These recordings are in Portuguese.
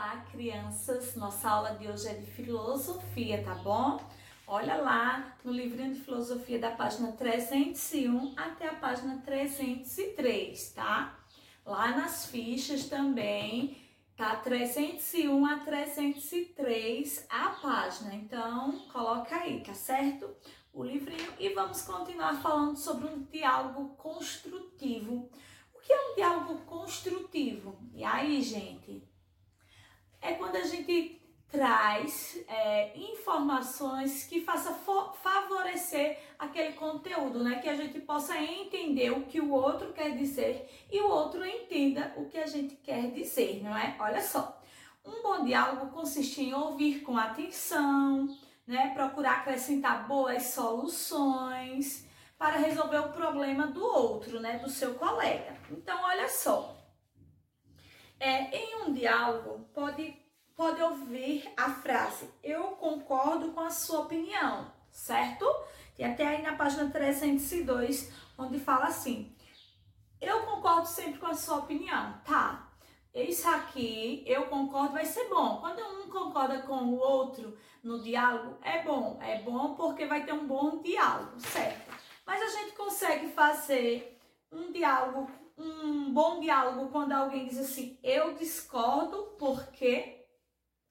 Olá, crianças! Nossa aula de hoje é de filosofia, tá bom? Olha lá no livrinho de filosofia da página 301 até a página 303, tá? Lá nas fichas também tá 301 a 303 a página. Então, coloca aí, tá certo? O livrinho e vamos continuar falando sobre um diálogo construtivo. O que é um diálogo construtivo? E aí, gente? É quando a gente traz informações que façam favorecer aquele conteúdo, né? Que a gente possa entender o que o outro quer dizer e o outro entenda o que a gente quer dizer, não é? Olha só, um bom diálogo consiste em ouvir com atenção, né? Procurar acrescentar boas soluções para resolver o problema do outro, né? Do seu colega. Então, olha só. Em um diálogo, pode ouvir a frase "eu concordo com a sua opinião", certo? E até aí na página 302, onde fala assim: "eu concordo sempre com a sua opinião", tá? Isso aqui, eu concordo, vai ser bom. Quando um concorda com o outro no diálogo, é bom porque vai ter um bom diálogo, certo? Mas a gente consegue fazer um bom diálogo quando alguém diz assim, eu discordo porque...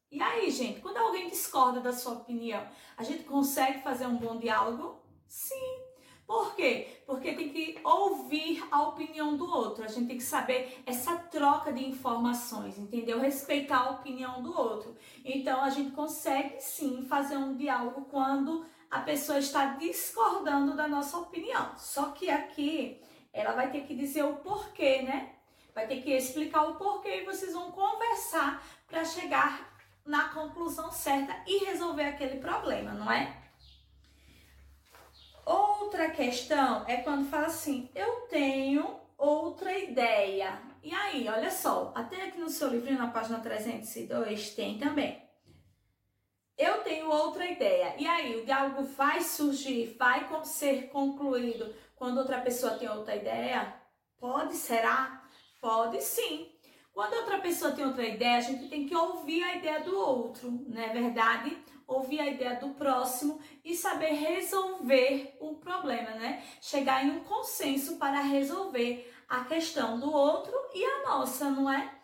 E aí, gente, quando alguém discorda da sua opinião, a gente consegue fazer um bom diálogo? Sim. Por quê? Porque tem que ouvir a opinião do outro, a gente tem que saber essa troca de informações, entendeu? Respeitar a opinião do outro. Então, a gente consegue sim fazer um diálogo quando a pessoa está discordando da nossa opinião. Só que aqui ela vai ter que dizer o porquê, né? Vai ter que explicar o porquê e vocês vão conversar para chegar na conclusão certa e resolver aquele problema, não é? Outra questão é quando fala assim, eu tenho outra ideia. E aí, olha só, até aqui no seu livrinho, na página 302, tem também. Eu tenho outra ideia. E aí, o diálogo vai surgir, vai ser concluído quando outra pessoa tem outra ideia? Pode, será? Pode sim. Quando outra pessoa tem outra ideia, a gente tem que ouvir a ideia do outro, não é verdade? Ouvir a ideia do próximo e saber resolver o problema, né? Chegar em um consenso para resolver a questão do outro e a nossa, não é?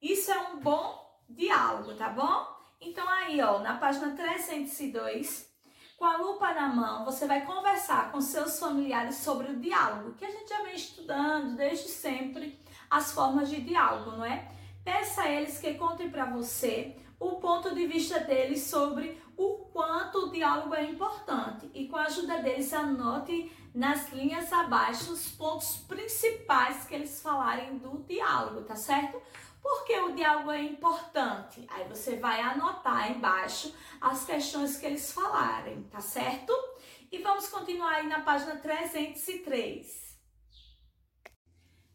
Isso é um bom diálogo, tá bom? Então aí, ó, na página 302, com a lupa na mão, você vai conversar com seus familiares sobre o diálogo, que a gente já vem estudando desde sempre, as formas de diálogo, não é? Peça a eles que contem para você o ponto de vista deles sobre o quanto o diálogo é importante e com a ajuda deles anote nas linhas abaixo os pontos principais que eles falarem do diálogo, tá certo? Porque o diálogo é importante. Aí você vai anotar embaixo as questões que eles falarem, tá certo? E vamos continuar aí na página 303.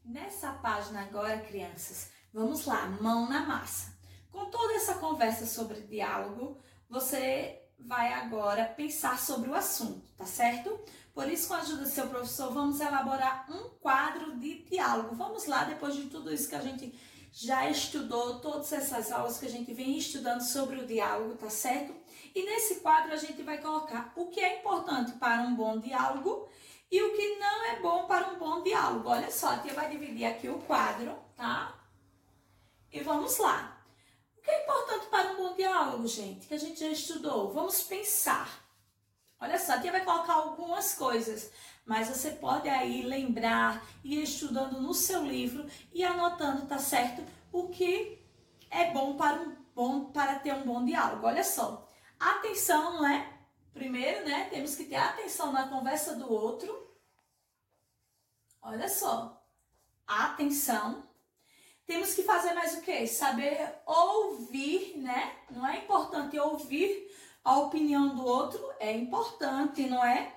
Nessa página agora, crianças, vamos lá, mão na massa. Com toda essa conversa sobre diálogo, você vai agora pensar sobre o assunto, tá certo? Por isso, com a ajuda do seu professor, vamos elaborar um quadro de diálogo. Vamos lá, depois de tudo isso que a gente já estudou, todas essas aulas que a gente vem estudando sobre o diálogo, tá certo? E nesse quadro a gente vai colocar o que é importante para um bom diálogo e o que não é bom para um bom diálogo. Olha só, a tia vai dividir aqui o quadro, tá? E vamos lá. O que é importante para um bom diálogo, gente? Que a gente já estudou. Vamos pensar. Olha só, a tia vai colocar algumas coisas, mas você pode aí lembrar e ir estudando no seu livro e anotando, tá certo? O que é bom para ter um bom diálogo. Olha só, atenção, não é? Primeiro, né, temos que ter atenção na conversa do outro. Olha só, atenção. Temos que fazer mais o quê? Saber ouvir, né? Não é importante ouvir a opinião do outro, é importante, não é?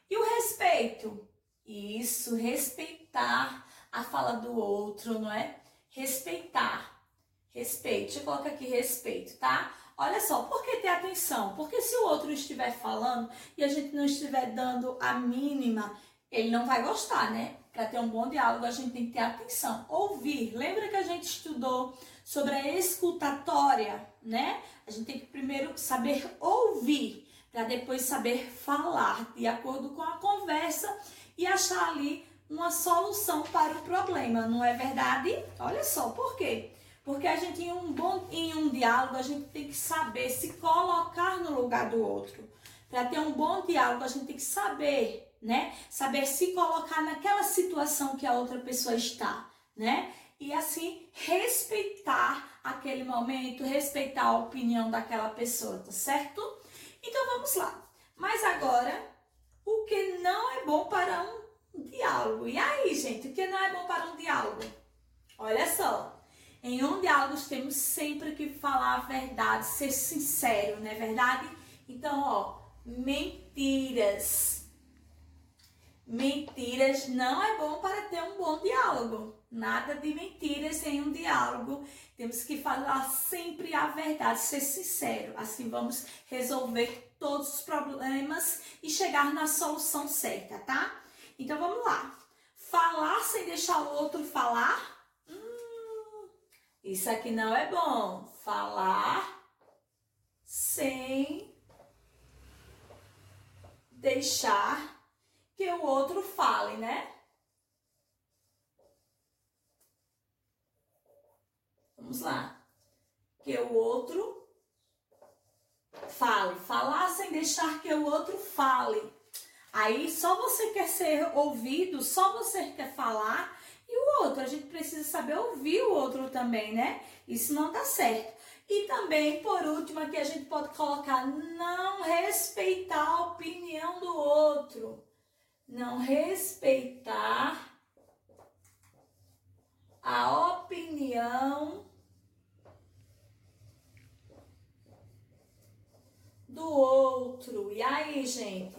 E o respeito? Isso, respeitar a fala do outro, não é? Respeitar. Respeito. Deixa eu colocar aqui respeito, tá? Olha só, por que ter atenção? Porque se o outro estiver falando e a gente não estiver dando a mínima, ele não vai gostar, né? Para ter um bom diálogo, a gente tem que ter atenção. Ouvir. Lembra que a gente estudou sobre a escutatória, né? A gente tem que primeiro saber ouvir, para depois saber falar de acordo com a conversa e achar ali uma solução para o problema, não é verdade? Olha só, por quê? Porque a gente, em um diálogo, a gente tem que saber se colocar no lugar do outro. Para ter um bom diálogo, a gente tem que saber, né? Saber se colocar naquela situação que a outra pessoa está, né? E assim, respeitar aquele momento, respeitar a opinião daquela pessoa, tá certo? Então, vamos lá. Mas agora, o que não é bom para um diálogo? E aí, gente, o que não é bom para um diálogo? Olha só, em um diálogo temos sempre que falar a verdade, ser sincero, não é verdade? Então, ó, mentiras. Mentiras não é bom para ter um bom diálogo. Nada de mentiras em um diálogo. Temos que falar sempre a verdade, ser sincero. Assim vamos resolver todos os problemas e chegar na solução certa, tá? Então vamos lá. Falar sem deixar o outro falar? Isso aqui não é bom. Falar sem deixar que o outro fale, né? Vamos lá. Que o outro fale. Falar sem deixar que o outro fale. Aí só você quer ser ouvido, só você quer falar e o outro. A gente precisa saber ouvir o outro também, né? Isso não tá certo. E também, por último, aqui a gente pode colocar não respeitar a opinião do outro. Não respeitar a opinião do outro. E aí, gente?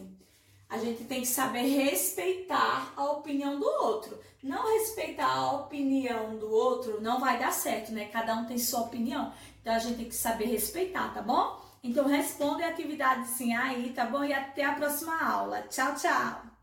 A gente tem que saber respeitar a opinião do outro. Não respeitar a opinião do outro não vai dar certo, né? Cada um tem sua opinião. Então, a gente tem que saber respeitar, tá bom? Então, responde a atividade sim aí, tá bom? E até a próxima aula. Tchau, tchau!